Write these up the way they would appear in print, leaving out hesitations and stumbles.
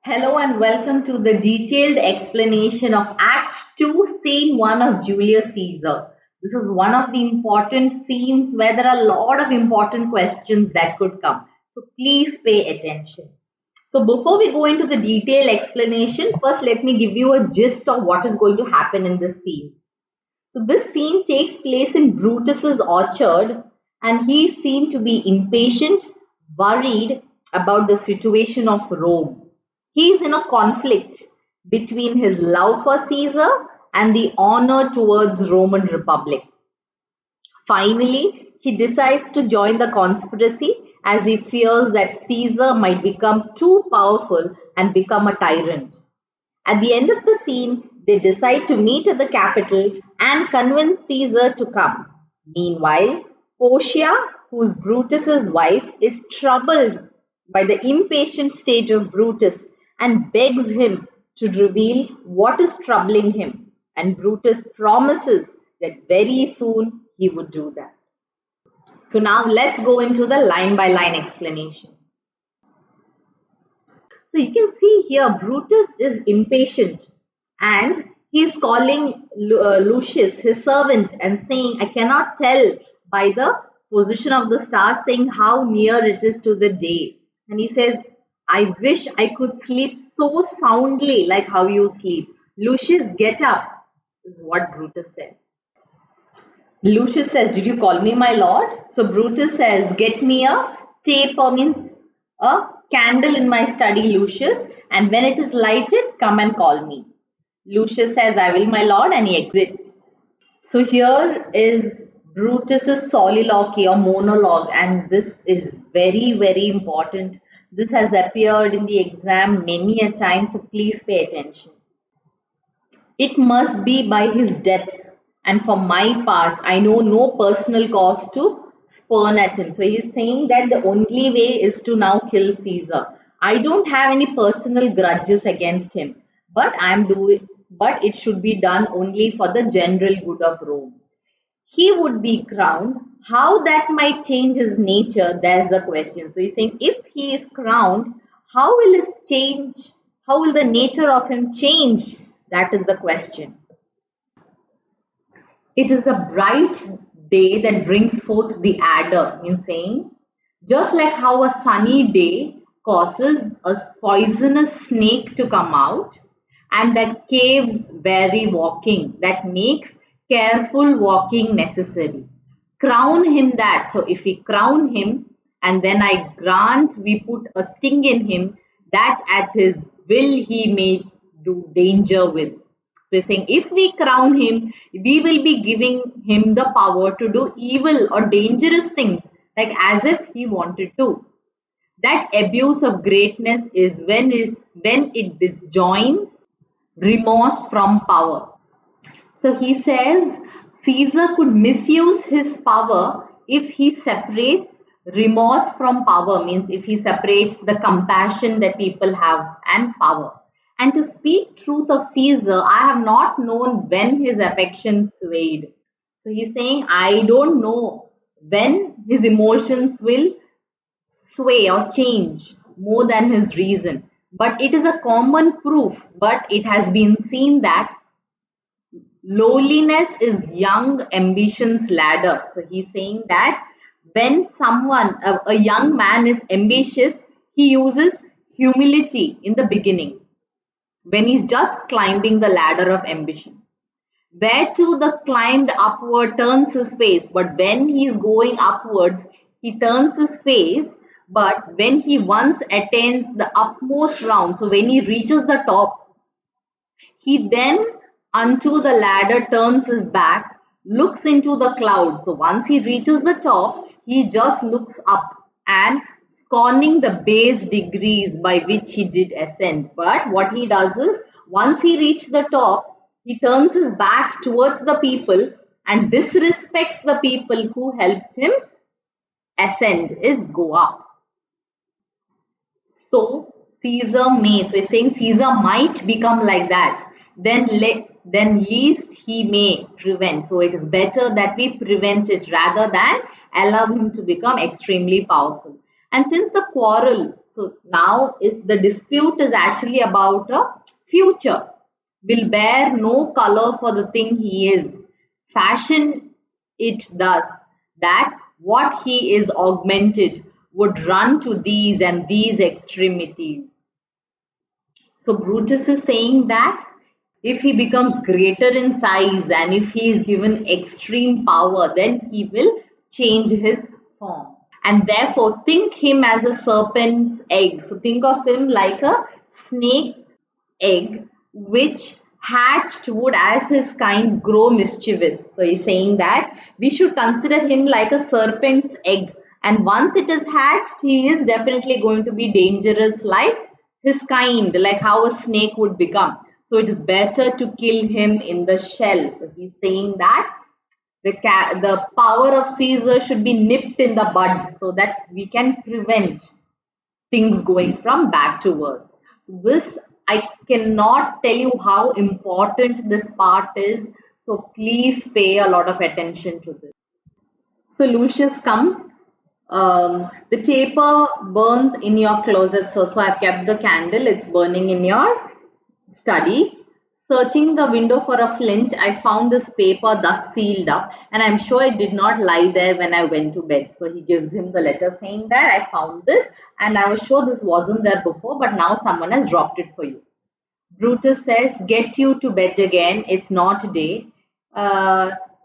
Hello and welcome to the detailed explanation of Act 2, Scene 1 of Julius Caesar. This is one of the important scenes where there are a lot of important questions that could come. So please pay attention. So before we go into the detailed explanation, first let me give you a gist of what is going to happen in this scene. So this scene takes place in Brutus's orchard and he is seen to be impatient, worried about the situation of Rome. He is in a conflict between his love for Caesar and the honor towards Roman Republic. Finally, he decides to join the conspiracy as he fears that Caesar might become too powerful and become a tyrant. At the end of the scene, they decide to meet at the capital and convince Caesar to come. Meanwhile, Portia, who is Brutus's wife, is troubled by the impatient state of Brutus and begs him to reveal what is troubling him. And Brutus promises that very soon he would do that. So now let's go into the line-by-line explanation. So you can see here Brutus is impatient and he is calling Lucius, his servant, and saying, I cannot tell by the position of the stars, saying how near it is to the day. And he says, I wish I could sleep so soundly like how you sleep. Lucius, get up, is what Brutus said. Lucius says, did you call me my lord? So Brutus says, get me a taper, means a candle in my study, Lucius, and when it is lighted, come and call me. Lucius says, I will, my lord, and he exits. So here is Brutus's soliloquy or monologue, and this is very, very important. This has appeared in the exam many a time, so please pay attention. It must be by his death, and for my part, I know no personal cause to spurn at him. So he's saying that the only way is to now kill Caesar. I don't have any personal grudges against him, but it should be done only for the general good of Rome. He would be crowned. How that might change his nature, that's the question. So he's saying if he is crowned, how will the nature of him change? That is the question. It is the bright day that brings forth the adder, in saying, just like how a sunny day causes a poisonous snake to come out, and that caves weary walking, that makes careful walking necessary. Crown him that. So if we crown him, and then I grant we put a sting in him, that at his will he may do danger with. So we're saying if we crown him, we will be giving him the power to do evil or dangerous things, like as if he wanted to. That abuse of greatness is when it disjoins remorse from power. So he says Caesar could misuse his power if he separates remorse from power, means if he separates the compassion that people have and power. And to speak truth of Caesar, I have not known when his affection swayed. So he's saying, I don't know when his emotions will sway or change more than his reason. But it is a common proof, but it has been seen that lowliness is young ambition's ladder. So he's saying that when a young man is ambitious, he uses humility in the beginning, when he's just climbing the ladder of ambition. Whereto the climbed upward turns his face, but when he is going upwards, he turns his face. But when he once attains the upmost round, so when he reaches the top, he then unto the ladder turns his back, looks into the clouds. So once he reaches the top, he just looks up and scorning the base degrees by which he did ascend. But what he does is, once he reached the top, he turns his back towards the people and disrespects the people who helped him ascend, is go up. So Caesar may, so we're saying Caesar might become like that. Then least he may prevent. So it is better that we prevent it rather than allow him to become extremely powerful. And since the quarrel, so now the dispute is actually about a future, will bear no color for the thing he is. Fashion it thus that what he is augmented would run to these and these extremities. So Brutus is saying that if he becomes greater in size and if he is given extreme power, then he will change his form. And therefore, think him as a serpent's egg. So think of him like a snake egg, which hatched would as his kind grow mischievous. So he's saying that we should consider him like a serpent's egg. And once it is hatched, he is definitely going to be dangerous like his kind, like how a snake would become. So it is better to kill him in the shell. So he's saying that the power of Caesar should be nipped in the bud so that we can prevent things going from bad to worse. So this, I cannot tell you how important this part is. So please pay a lot of attention to this. So Lucius comes. The taper burnt in your closet. So I've kept the candle. It's burning in your study. Searching the window for a flint, I found this paper thus sealed up, and I'm sure it did not lie there when I went to bed. So he gives him the letter saying that I found this, and I was sure this wasn't there before, but now someone has dropped it for you. Brutus says, get you to bed again, it's not day.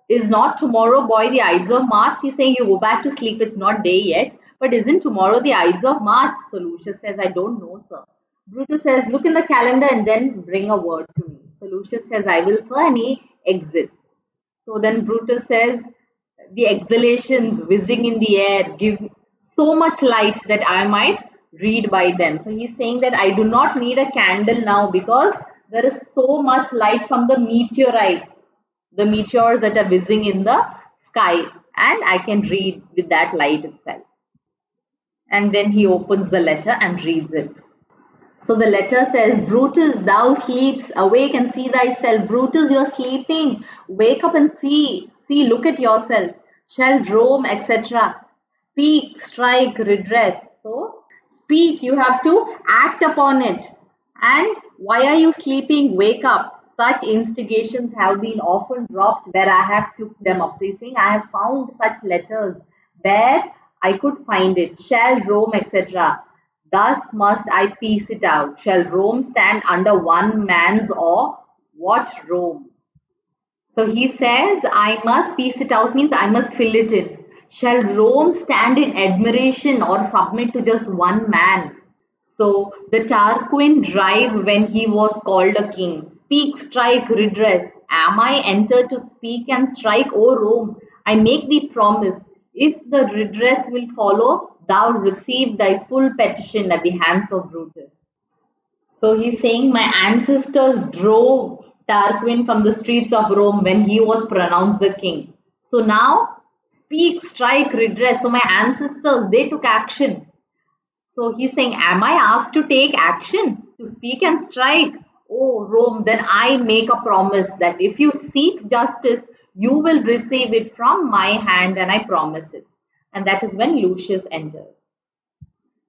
Is not tomorrow, boy, the Ides of March? He's saying you go back to sleep, it's not day yet. But isn't tomorrow the Ides of March? So Lucius says, I don't know, sir. Brutus says, look in the calendar and then bring a word to me. So Lucius says, I will, sir, and he exits. So then Brutus says, the exhalations whizzing in the air give so much light that I might read by them. So he's saying that I do not need a candle now because there is so much light from the meteorites, the meteors that are whizzing in the sky, and I can read with that light itself. And then he opens the letter and reads it. So the letter says, Brutus, thou sleeps, awake and see thyself. Brutus, you're sleeping. Wake up and see. See, look at yourself. Shall Rome, etc. Speak, strike, redress. So, speak, you have to act upon it. And why are you sleeping? Wake up. Such instigations have been often dropped where I have took them up. So he's saying, I have found such letters where I could find it. Shall Rome, etc. Thus must I piece it out. Shall Rome stand under one man's awe? What Rome? So he says, I must piece it out means I must fill it in. Shall Rome stand in admiration or submit to just one man? So the Tarquin drive when he was called a king. Speak, strike, redress. Am I entered to speak and strike, O Rome? I make thee promise. If the redress will follow, thou receive thy full petition at the hands of Brutus. So he's saying, my ancestors drove Tarquin from the streets of Rome when he was pronounced the king. So now, speak, strike, redress. So my ancestors, they took action. So he's saying, am I asked to take action, to speak and strike? Oh, Rome, then I make a promise that if you seek justice, you will receive it from my hand, and I promise it. And that is when Lucius enters.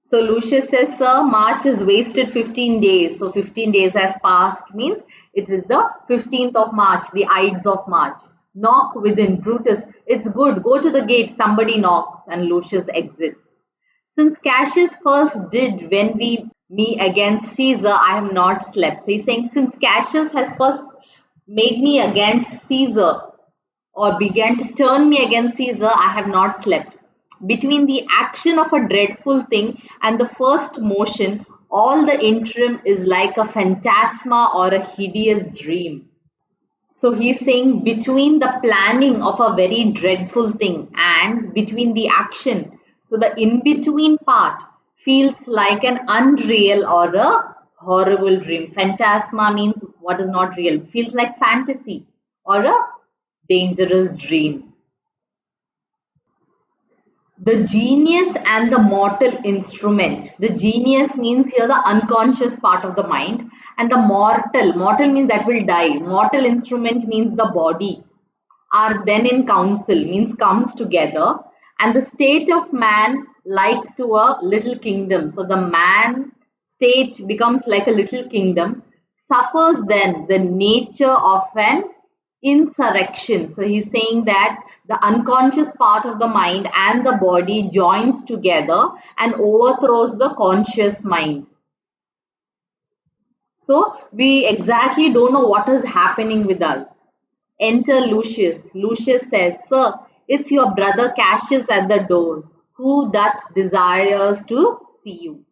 So Lucius says, sir, March is wasted 15 days. So 15 days has passed means it is the 15th of March, the Ides of March. Knock within. Brutus, it's good. Go to the gate. Somebody knocks, and Lucius exits. Since Cassius first did when me against Caesar, I have not slept. So he's saying, since Cassius has first made me against Caesar or began to turn me against Caesar, I have not slept. Between the action of a dreadful thing and the first motion, all the interim is like a phantasma or a hideous dream. So he's saying between the planning of a very dreadful thing and between the action, so the in-between part feels like an unreal or a horrible dream. Phantasma means what is not real. Feels like fantasy or a dangerous dream. The genius and the mortal instrument. The genius means here the unconscious part of the mind, and the mortal means that will die. Mortal instrument means the body, are then in council, means comes together, and the state of man like to a little kingdom. So the man state becomes like a little kingdom, suffers then the nature of an insurrection. So he's saying that the unconscious part of the mind and the body joins together and overthrows the conscious mind. So we exactly don't know what is happening with us. Enter Lucius. Lucius says, Sir, it's your brother Cassius at the door, who that desires to see you.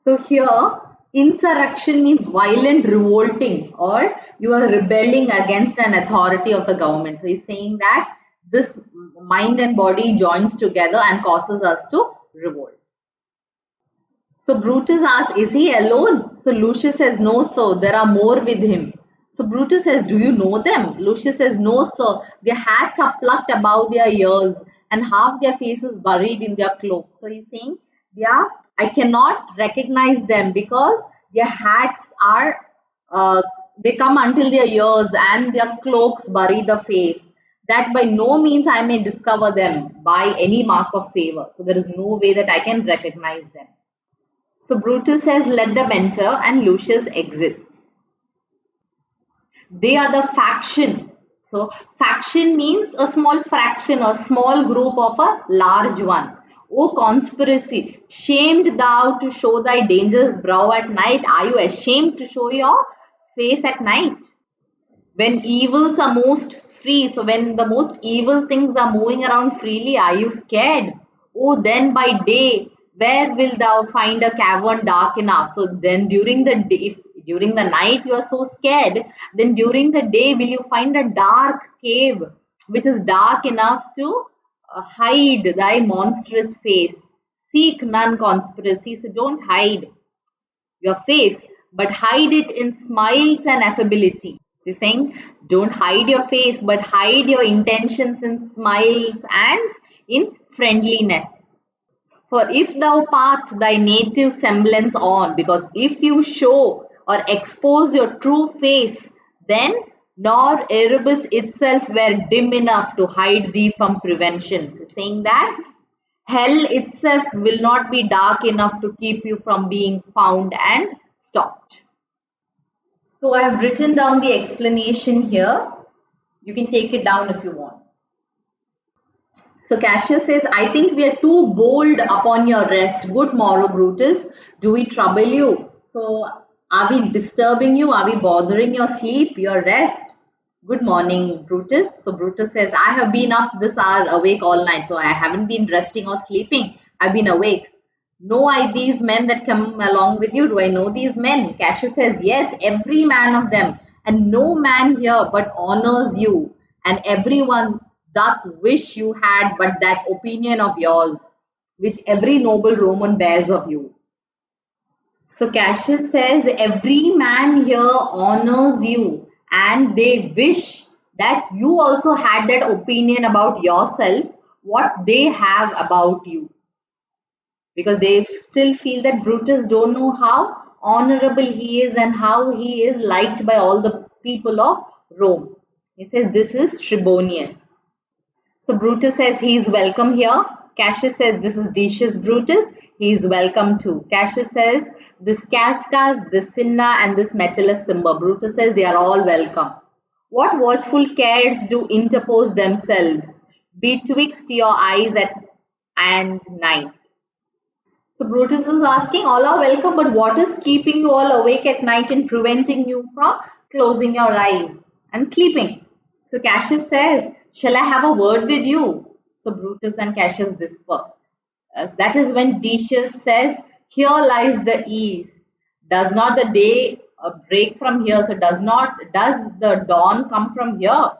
So here, insurrection means violent revolting, or you are rebelling against an authority of the government. So he's saying that this mind and body joins together and causes us to revolt. So Brutus asks, is he alone? So Lucius says, no, sir, there are more with him. So Brutus says, do you know them? Lucius says, no, sir, their hats are plucked above their ears and half their faces buried in their cloaks. So he's saying, yeah, I cannot recognize them because their hats are, they come until their ears and their cloaks bury the face. That by no means I may discover them by any mark of favor. So there is no way that I can recognize them. So Brutus says, let them enter, and Lucius exits. They are the faction. So faction means a small fraction or small group of a large one. O conspiracy, shamed thou to show thy dangerous brow at night? Are you ashamed to show your face at night? When evils are most free, so when the most evil things are moving around freely, are you scared? Oh, then by day, where will thou find a cavern dark enough? So then during the day, if during the night you are so scared, then during the day will you find a dark cave which is dark enough to hide thy monstrous face? Seek none conspiracy, so don't hide your face, but hide it in smiles and affability. He's saying, don't hide your face, but hide your intentions in smiles and in friendliness. For if thou path thy native semblance on, because if you show or expose your true face, then nor Erebus itself were dim enough to hide thee from prevention. So saying that hell itself will not be dark enough to keep you from being found and stopped. So I have written down the explanation here. You can take it down if you want. So Cassius says, I think we are too bold upon your rest. Good morrow, Brutus. Do we trouble you? So are we disturbing you? Are we bothering your sleep, your rest? Good morning, Brutus. So Brutus says, I have been up this hour awake all night. So I haven't been resting or sleeping. I've been awake. Know I these men that come along with you? Do I know these men? Cassius says, yes, every man of them. And no man here but honors you. And everyone doth wish you had but that opinion of yours, which every noble Roman bears of you. So Cassius says, every man here honors you and they wish that you also had that opinion about yourself, what they have about you. Because they still feel that Brutus don't know how honorable he is and how he is liked by all the people of Rome. He says, this is Trebonius. So Brutus says he is welcome here. Cassius says this is Decius Brutus. He is welcome too. Cassius says this Cascas, this Cinna and this Metellus Cimber. Brutus says they are all welcome. What watchful cares do interpose themselves betwixt your eyes and night? So Brutus is asking, all are welcome, but what is keeping you all awake at night and preventing you from closing your eyes and sleeping? So Cassius says, shall I have a word with you? So Brutus and Cassius whisper. That is when Decius says, here lies the east. Does not the day break from here? So does the dawn come from here?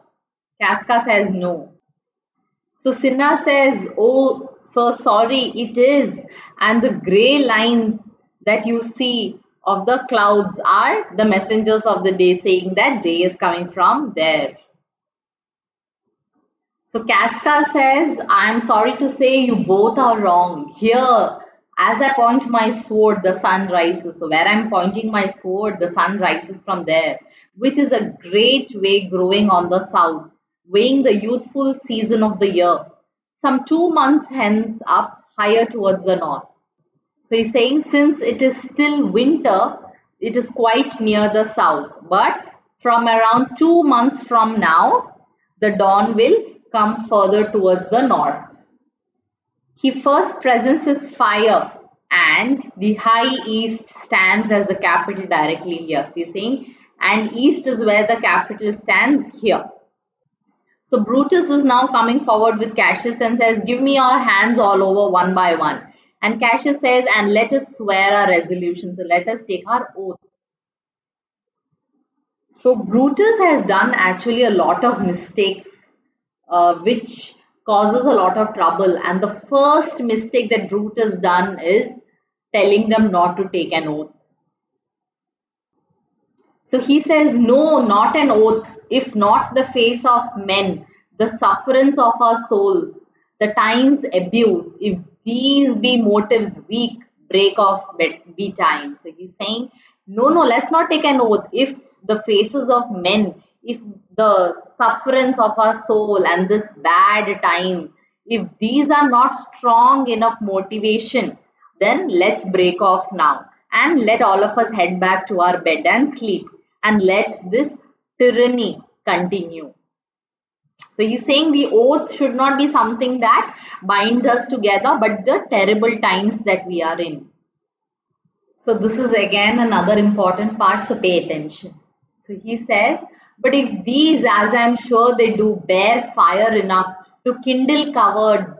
Casca says no. So Cinna says, oh, so sorry, it is. And the grey lines that you see of the clouds are the messengers of the day saying that day is coming from there. So Casca says, I am sorry to say you both are wrong. Here, as I point my sword, the sun rises. So where I am pointing my sword, the sun rises from there, which is a great way growing on the south, weighing the youthful season of the year. Some 2 months hence up higher towards the north. So he's saying since it is still winter, it is quite near the south. But from around 2 months from now, the dawn will come further towards the north. He first presents his fire, and the high east stands as the capital directly here. So he's saying, and east is where the capital stands here. So Brutus is now coming forward with Cassius and says, give me your hands all over one by one. And Cassius says, and let us swear our resolution. So let us take our oath. So Brutus has done actually a lot of mistakes, which causes a lot of trouble. And the first mistake that Brutus done is telling them not to take an oath. So he says, no, not an oath, if not the face of men, the sufferance of our souls, the time's abuse, if these be motives weak, break off be time. So he's saying, no, let's not take an oath. If the faces of men, if the sufferance of our soul and this bad time, if these are not strong enough motivation, then let's break off now and let all of us head back to our bed and sleep and let this tyranny continue. So he's saying the oath should not be something that binds us together, but the terrible times that we are in. So this is again another important part, so pay attention. So he says, but if these, as I'm sure they do, bear fire enough to kindle cowards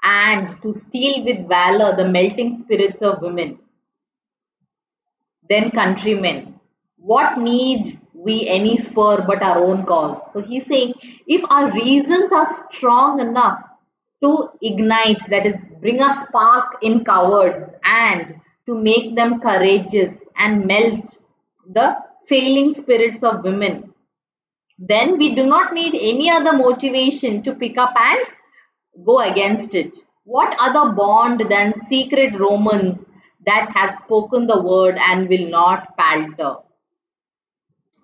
and to steal with valor the melting spirits of women, then countrymen, what need we any spur but our own cause? So he's saying, if our reasons are strong enough to ignite, that is, bring a spark in cowards and to make them courageous and melt the failing spirits of women, then we do not need any other motivation to pick up and go against it. What other bond than secret Romans that have spoken the word and will not palter?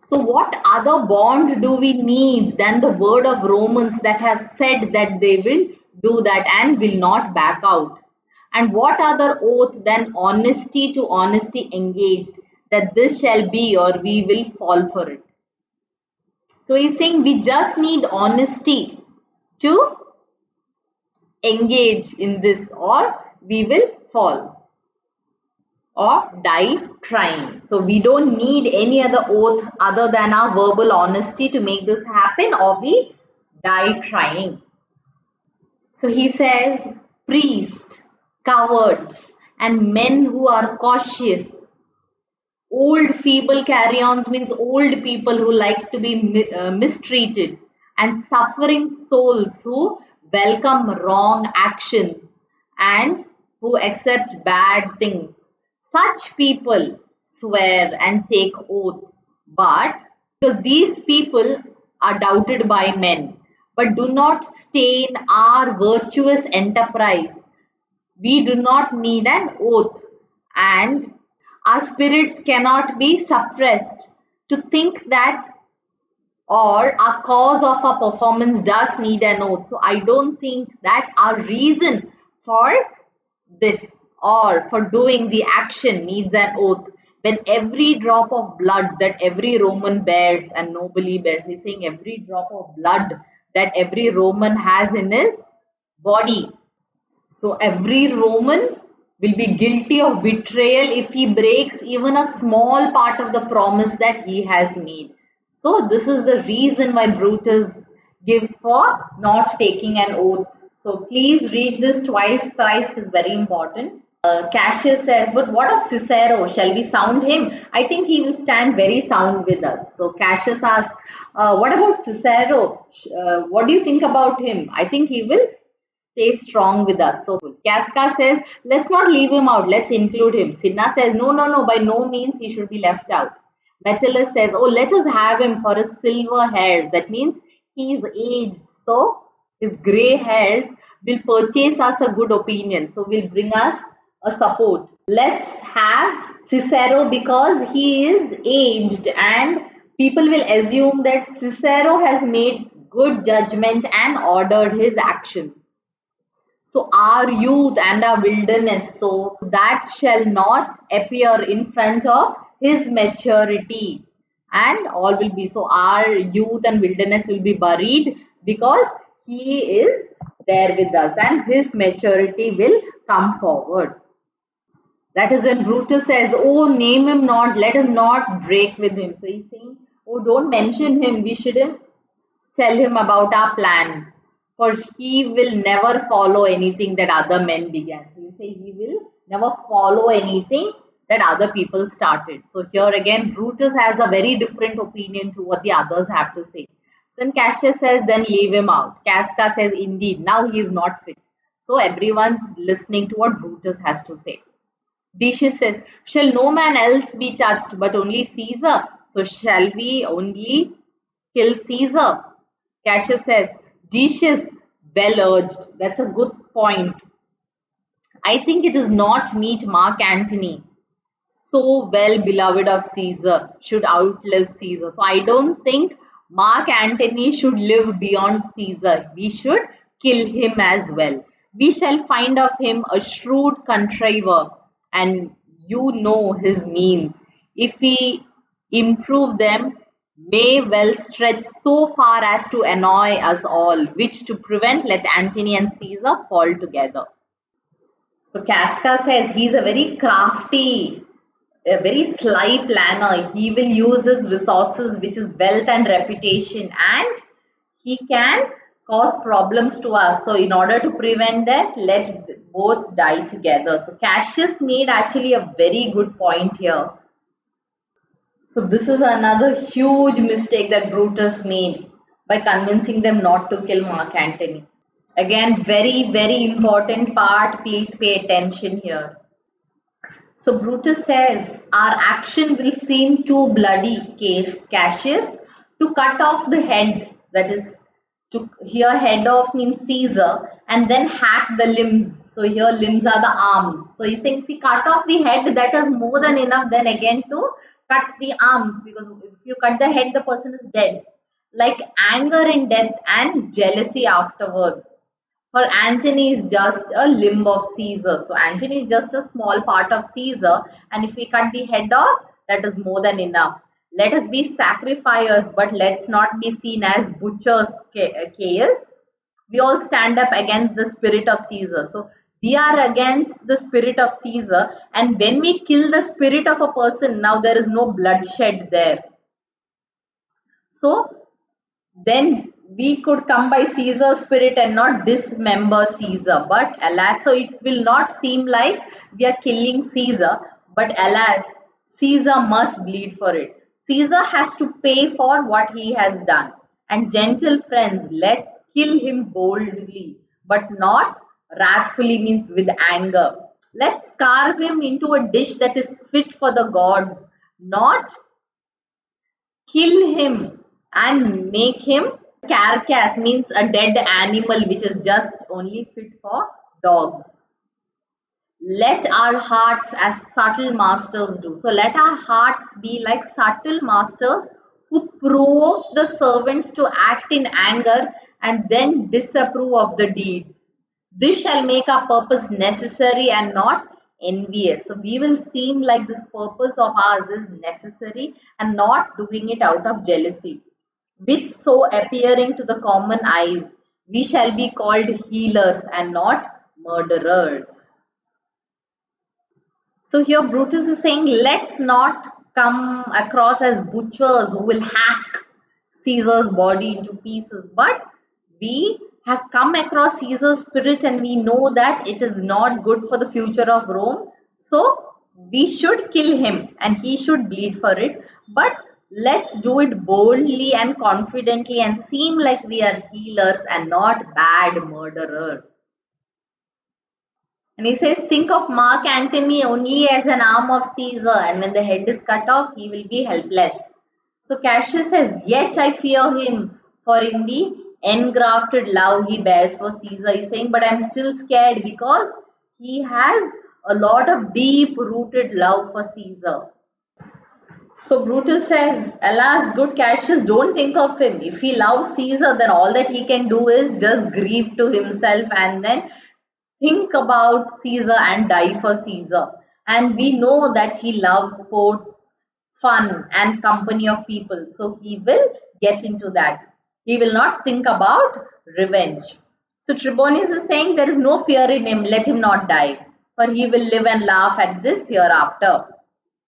So what other bond do we need than the word of Romans that have said that they will do that and will not back out? And what other oath than honesty to honesty engaged, that this shall be or we will fall for it? So he's saying we just need honesty to engage in this or we will fall or die trying. So we don't need any other oath other than our verbal honesty to make this happen, or we die trying. So he says, priests, cowards, and men who are cautious. Old feeble carry-ons means old people who like to be mistreated, and suffering souls who welcome wrong actions and who accept bad things. Such people swear and take oath, but because these people are doubted by men, but do not stain our virtuous enterprise. We do not need an oath, and our spirits cannot be suppressed to think that, or our cause of our performance does need an oath. So I don't think that our reason for this or for doing the action needs an oath. When every drop of blood that every Roman bears and nobly bears, he's saying every drop of blood that every Roman has in his body. So every Roman will be guilty of betrayal if he breaks even a small part of the promise that he has made. So this is the reason why Brutus gives for not taking an oath. So please read this twice, thrice, it is very important. Cassius says, but what of Cicero? Shall we sound him? I think he will stand very sound with us. So Cassius asks, what about Cicero? What do you think about him? I think he will stay strong with us. So Casca says, let's not leave him out. Let's include him. Cinna says, no, by no means he should be left out. Metellus says, oh, let us have him for his silver hairs. That means he is aged. So his gray hairs will purchase us a good opinion. So will bring us a support. Let's have Cicero because he is aged and people will assume that Cicero has made good judgment and ordered his actions. So our youth and our wilderness, so that shall not appear in front of his maturity, and all will be, so our youth and wilderness will be buried because he is there with us and his maturity will come forward. That is when Brutus says, "Oh, name him not, let us not break with him." So he's saying, "Oh, don't mention him, we shouldn't tell him about our plans, for he will never follow anything that other men began." So you say he will never follow anything that other people started. So here again, Brutus has a very different opinion to what the others have to say. Then Cassius says, then leave him out. Casca says, indeed, now he is not fit. So everyone's listening to what Brutus has to say. Decius says, shall no man else be touched but only Caesar? So shall we only kill Caesar? Cassius says, Decius, well urged. That's a good point. I think it is not meet Mark Antony, so well beloved of Caesar, should outlive Caesar. So I don't think Mark Antony should live beyond Caesar. We should kill him as well. We shall find of him a shrewd contriver, and you know his means. If we improve them, may well stretch so far as to annoy us all, which to prevent let Antony and Caesar fall together. So Casca says he's a very crafty, a very sly planner. He will use his resources, which is wealth and reputation, and he can cause problems to us. So in order to prevent that, let both die together. So Cassius made actually a very good point here. So this is another huge mistake that Brutus made by convincing them not to kill Mark Antony. Again, very, very important part. Please pay attention here. So Brutus says, our action will seem too bloody, Cassius, to cut off the head, that is, to here head off means Caesar, and then hack the limbs. So here limbs are the arms. So he's saying if we cut off the head, that is more than enough then again to cut the arms, because if you cut the head, the person is dead. Like anger in death and jealousy afterwards. For Antony is just a limb of Caesar. So Antony is just a small part of Caesar, and if we cut the head off, that is more than enough. Let us be sacrificers, but let's not be seen as butchers, Caius. We all stand up against the spirit of Caesar. So we are against the spirit of Caesar, and when we kill the spirit of a person, now there is no bloodshed there. So then we could come by Caesar's spirit and not dismember Caesar. But alas, so it will not seem like we are killing Caesar, but alas, Caesar must bleed for it. Caesar has to pay for what he has done. And gentle friends, let's kill him boldly, but not wrathfully, means with anger. Let's carve him into a dish that is fit for the gods, not kill him and make him carcass, means a dead animal which is just only fit for dogs. Let our hearts as subtle masters do. So let our hearts be like subtle masters who provoke the servants to act in anger and then disapprove of the deeds. This shall make our purpose necessary and not envious. So we will seem like this purpose of ours is necessary and not doing it out of jealousy. With so appearing to the common eyes, we shall be called healers and not murderers. So here Brutus is saying, let's not come across as butchers who will hack Caesar's body into pieces, but we have come across Caesar's spirit and we know that it is not good for the future of Rome. So we should kill him and he should bleed for it. But let's do it boldly and confidently and seem like we are healers and not bad murderers. And he says, think of Mark Antony only as an arm of Caesar, and when the head is cut off, he will be helpless. So Cassius says, yet I fear him, for in the engrafted love he bears for Caesar. He's saying, but I'm still scared because he has a lot of deep-rooted love for Caesar. So Brutus says, alas, good Cassius, don't think of him. If he loves Caesar, then all that he can do is just grieve to himself and then think about Caesar and die for Caesar. And we know that he loves sports, fun, and company of people. So he will get into that. He will not think about revenge. So Trebonius is saying there is no fear in him, let him not die, for he will live and laugh at this hereafter.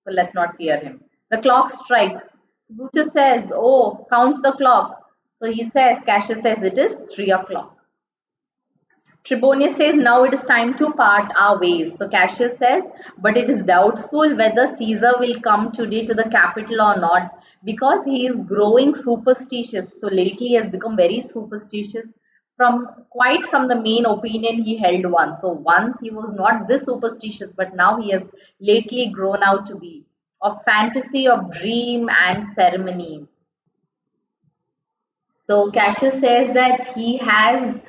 So let's not fear him. The clock strikes. Brutus says, oh, count the clock. So he says, Cassius says, it is 3 o'clock. Trebonius says, now it is time to part our ways. So Cassius says, but it is doubtful whether Caesar will come today to the capital or not, because he is growing superstitious. So lately he has become very superstitious from the main opinion he held once. So once he was not this superstitious, but now he has lately grown out to be of fantasy, of dream and ceremonies. So Cassius says that he has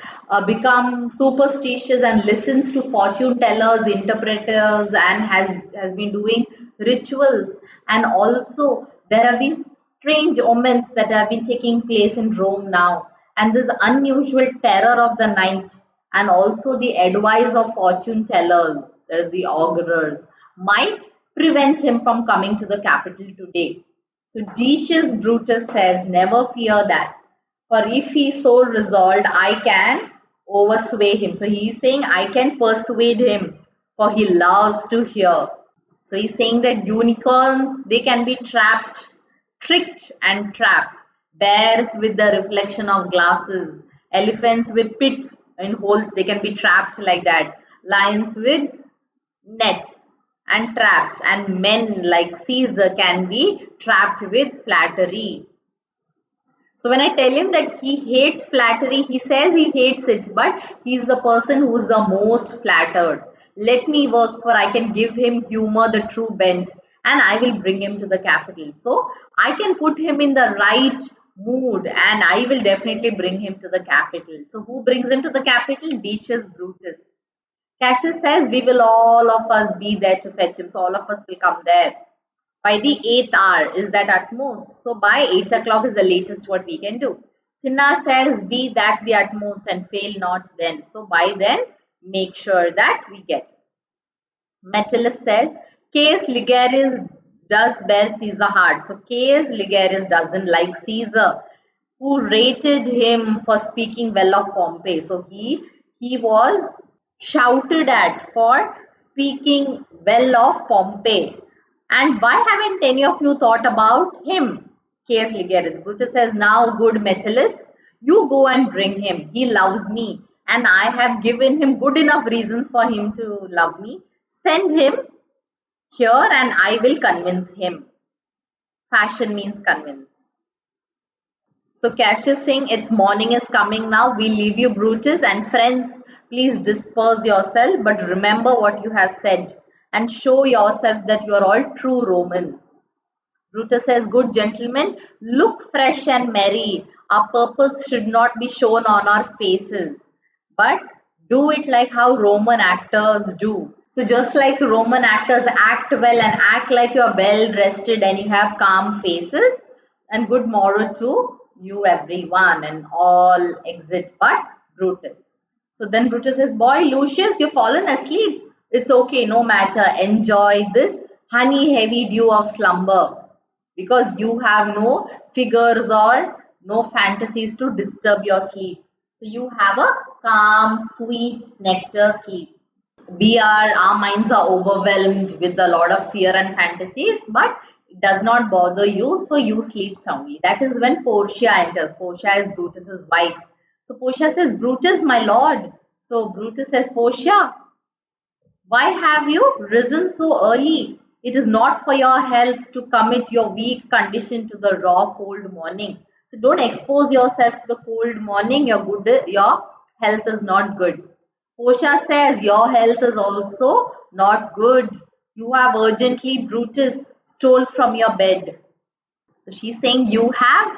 become superstitious and listens to fortune tellers, interpreters, and has been doing rituals. And also, there have been strange omens that have been taking place in Rome now, and this unusual terror of the night, and also the advice of fortune tellers, there is the augurers, might prevent him from coming to the capital today. So Decius Brutus says, never fear that. For if he so resolved, I can oversway him. So he is saying, I can persuade him, for he loves to hear. So he's saying that unicorns, they can be trapped, tricked and trapped. Bears with the reflection of glasses. Elephants with pits and holes, they can be trapped like that. Lions with nets and traps. And men like Caesar can be trapped with flattery. So when I tell him that he hates flattery, he says he hates it, but he's the person who's the most flattered. Let me work, for I can give him humor, the true bent, and I will bring him to the capital. So I can put him in the right mood and I will definitely bring him to the capital. So who brings him to the capital? Decius Brutus. Cassius says we will all of us be there to fetch him. So all of us will come there by the 8th hour is that utmost. So by 8 o'clock is the latest what we can do. Cinna says, be that the utmost and fail not then. So by then, make sure that we get. Metellus says, Caius Ligarius does bear Caesar hard. So Caius Ligarius doesn't like Caesar, who rated him for speaking well of Pompey. So he was shouted at for speaking well of Pompey. And why haven't any of you thought about him? Caius Ligarius. Brutus says, now good Metellus, you go and bring him. He loves me and I have given him good enough reasons for him to love me. Send him here and I will convince him. Fashion means convince. So Cassius saying, it's morning is coming now. We leave you, Brutus, and friends, please disperse yourself, but remember what you have said and show yourself that you are all true Romans. Brutus says, good gentlemen, look fresh and merry. Our purpose should not be shown on our faces, but do it like how Roman actors do. So just like Roman actors act well and act like you're well rested and you have calm faces, and good morrow to you everyone, and all exit but Brutus. So then Brutus says, boy Lucius, you've fallen asleep. It's okay, no matter. Enjoy this honey heavy dew of slumber, because you have no figures or no fantasies to disturb your sleep. So you have a calm, sweet nectar sleep. Our minds are overwhelmed with a lot of fear and fantasies, but it does not bother you, so you sleep soundly. That is when Portia enters. Portia is Brutus's wife. So Portia says, Brutus, my lord. So Brutus says, Portia, why have you risen so early? It is not for your health to commit your weak condition to the raw cold morning. So don't expose yourself to the cold morning. Your health is not good. Portia says your health is also not good. You have urgently Brutus stole from your bed. So she's saying you have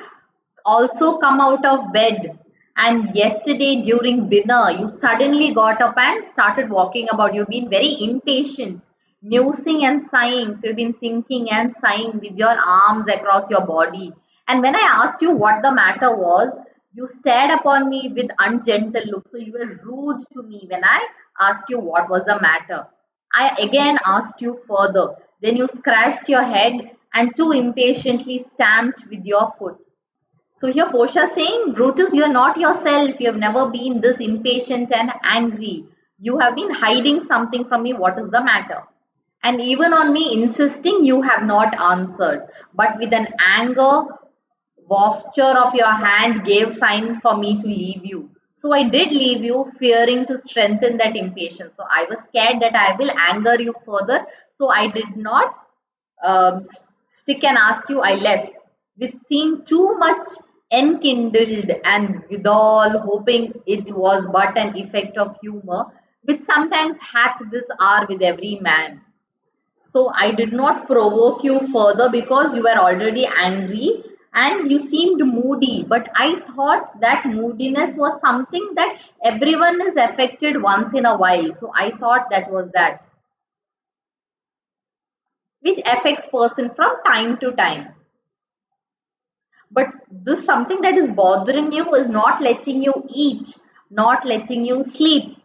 also come out of bed, and yesterday during dinner you suddenly got up and started walking about. You've been very impatient, musing and sighing. So you've been thinking and sighing with your arms across your body. And when I asked you what the matter was, you stared upon me with ungentle look. So you were rude to me when I asked you what was the matter. I again asked you further. Then you scratched your head and too impatiently stamped with your foot. So here Portia saying, Brutus, you are not yourself. You have never been this impatient and angry. You have been hiding something from me. What is the matter? And even on me insisting, you have not answered. But with an anger wafture of your hand gave sign for me to leave you. So I did leave you, fearing to strengthen that impatience. So I was scared that I will anger you further. So I did not stick and ask you. I left, which seemed too much enkindled, and withal hoping it was but an effect of humor, which sometimes hath this hour with every man. So I did not provoke you further because you were already angry and you seemed moody. But I thought that moodiness was something that everyone is affected once in a while. So I thought that was that, which affects person from time to time. But this something that is bothering you is not letting you eat, not letting you sleep.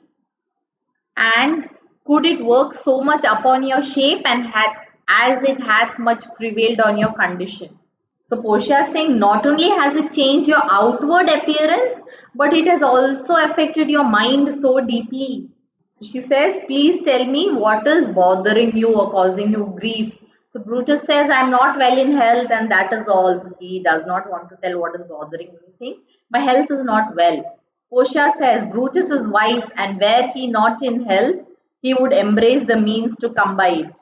And could it work so much upon your shape and hath as it hath much prevailed on your condition? So Portia is saying not only has it changed your outward appearance, but it has also affected your mind so deeply. So she says, please tell me what is bothering you or causing you grief. So Brutus says, I'm not well in health and that is all. So he does not want to tell what is bothering me. Saying, my health is not well. Portia says, Brutus is wise and were he not in health, he would embrace the means to come by it.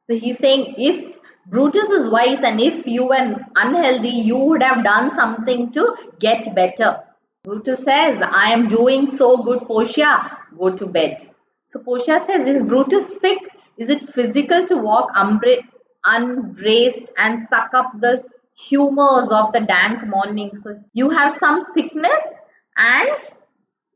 So he's saying, if Brutus is wise and if you were unhealthy, you would have done something to get better. Brutus says, I am doing so good, Portia. Go to bed. So Portia says, is Brutus sick? Is it physical to walk unbraced and suck up the humors of the dank morning? So you have some sickness, and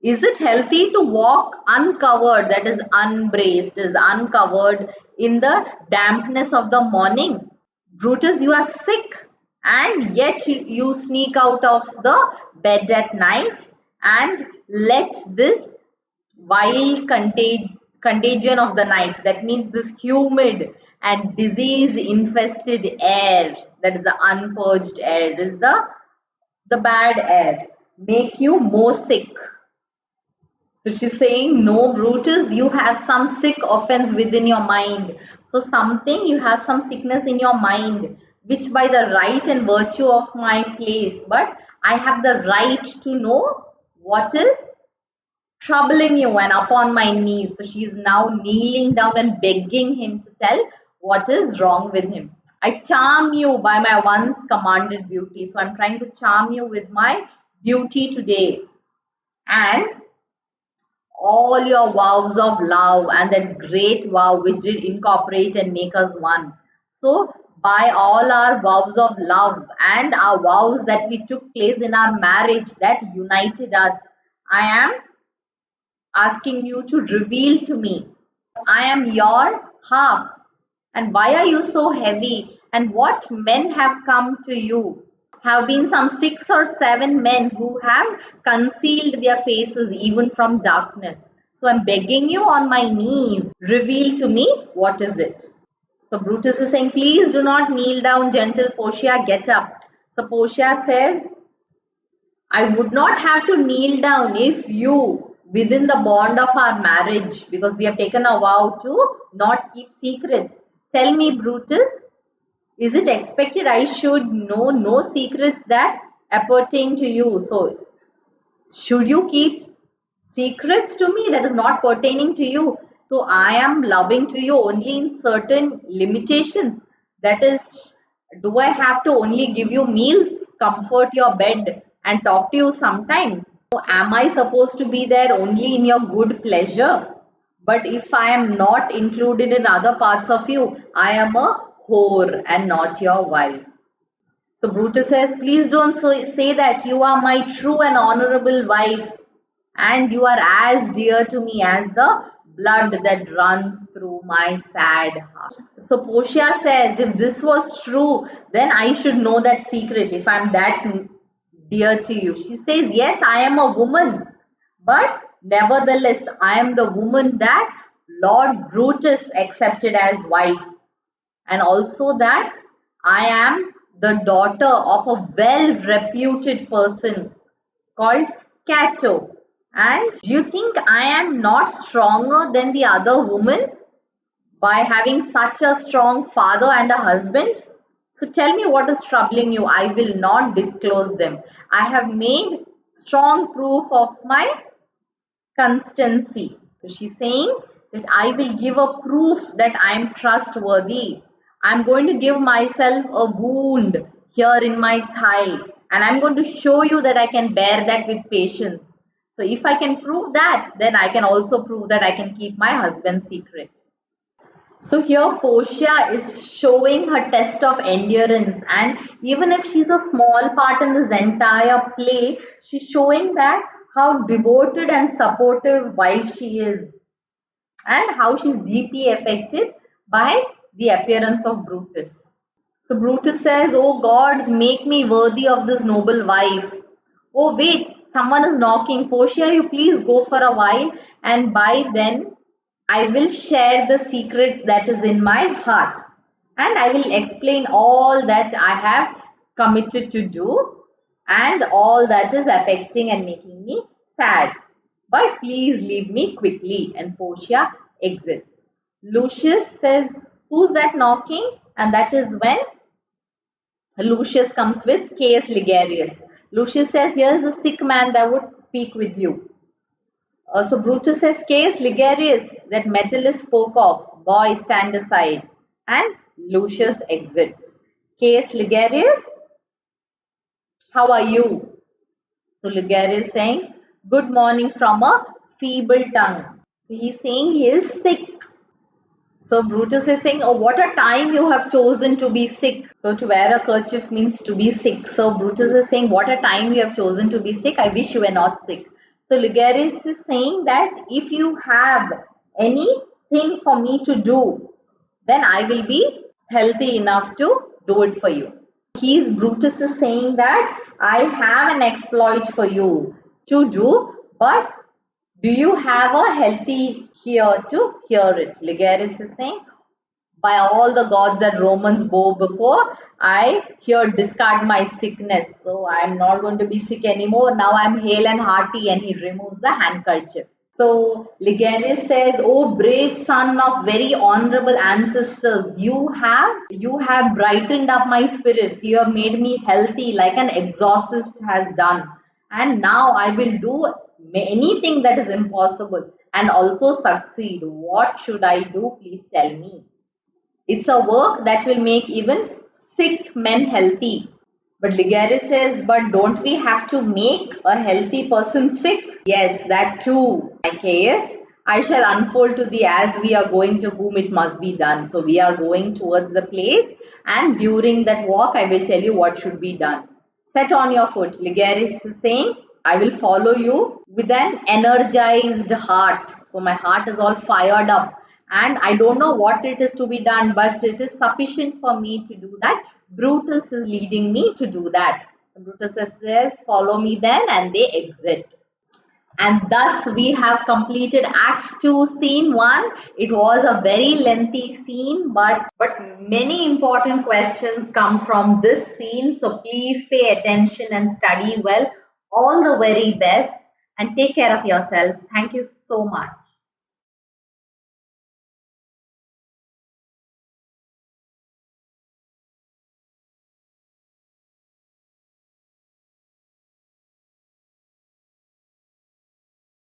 is it healthy to walk uncovered, that is unbraced, is uncovered in the dampness of the morning? Brutus, you are sick and yet you sneak out of the bed at night and let this vile contagion of the night, that means this humid and disease infested air, that is the unpurged air, is the bad air, make you more sick. So she's saying, no, Brutus, you have some sick offense within your mind. So something, you have some sickness in your mind, which by the right and virtue of my place, but I have the right to know what is troubling you, and upon my knees. So she is now kneeling down and begging him to tell what is wrong with him. I charm you by my once commanded beauty. So I'm trying to charm you with my beauty today. And all your vows of love and that great vow which did incorporate and make us one. So, by all our vows of love and our vows that we took place in our marriage that united us, I am asking you to reveal to me. I am your half. And why are you so heavy? And what men have come to you? Have been some 6 or 7 men who have concealed their faces even from darkness. So I'm begging you on my knees, reveal to me what is it. So Brutus is saying, please do not kneel down, gentle Portia, get up. So Portia says, I would not have to kneel down if you, within the bond of our marriage, because we have taken a vow to not keep secrets. Tell me, Brutus, is it expected I should know no secrets that appertain to you? So, should you keep secrets to me that is not pertaining to you? So, I am loving to you only in certain limitations. That is, do I have to only give you meals, comfort your bed, and talk to you sometimes? So, am I supposed to be there only in your good pleasure? But if I am not included in other parts of you, I am a whore and not your wife. So Brutus says, please don't say that. You are my true and honorable wife, and you are as dear to me as the blood that runs through my sad heart. So Portia says, if this was true, then I should know that secret if I'm that dear to you. She says, yes, I am a woman, but nevertheless, I am the woman that Lord Brutus accepted as wife, and also that I am the daughter of a well-reputed person called Cato. And do you think I am not stronger than the other woman by having such a strong father and a husband? So tell me what is troubling you. I will not disclose them. I have made strong proof of my constancy. So she's saying that I will give a proof that I am trustworthy. I'm going to give myself a wound here in my thigh, and I'm going to show you that I can bear that with patience. So if I can prove that, then I can also prove that I can keep my husband's secret. So here Portia is showing her test of endurance, and even if she's a small part in this entire play, she's showing that how devoted and supportive wife she is, and how she's deeply affected by the appearance of Brutus. So Brutus says, "Oh gods, make me worthy of this noble wife." Oh wait, someone is knocking. Portia, you please go for a while, and by then I will share the secrets that is in my heart, and I will explain all that I have committed to do and all that is affecting and making me sad. But please leave me quickly. And Portia exits. Lucius says, "Who's that knocking?" And that is when Lucius comes with Caius Ligarius. Lucius says, "Here is a sick man that would speak with you." So Brutus says, "Caius Ligarius, that Metellus spoke of, boy, stand aside." And Lucius exits. "Caius Ligarius, how are you?" So Ligarius is saying, "Good morning," from a feeble tongue. So he's saying he is sick. So Brutus is saying, "Oh, what a time you have chosen to be sick." So to wear a kerchief means to be sick. So Brutus is saying, "What a time you have chosen to be sick. I wish you were not sick." So Ligarius is saying that if you have anything for me to do, then I will be healthy enough to do it for you. Brutus is saying that I have an exploit for you to do, but do you have a healthy ear to hear it? Ligarius is saying, by all the gods that Romans bow before, I here discard my sickness. So I am not going to be sick anymore. Now I am hale and hearty, and he removes the handkerchief. So Ligarius says, "Oh brave son of very honorable ancestors, you have brightened up my spirits. You have made me healthy like an exorcist has done. And now I will do anything that is impossible and also succeed. What should I do? Please tell me." It's a work that will make even sick men healthy. But Ligarius says, "But don't we have to make a healthy person sick?" "Yes, that too, my Caius. I shall unfold to thee as we are going to whom it must be done." So we are going towards the place, and during that walk, I will tell you what should be done. "Set on your foot." Ligarius is saying, "I will follow you with an energized heart." So my heart is all fired up, and I don't know what it is to be done, but it is sufficient for me to do that. Brutus is leading me to do that. Brutus says, "Follow me then," and they exit. And thus we have completed Act 2, Scene 1. It was a very lengthy scene, but many important questions come from this scene. So please pay attention and study well. All the very best, and take care of yourselves. Thank you so much.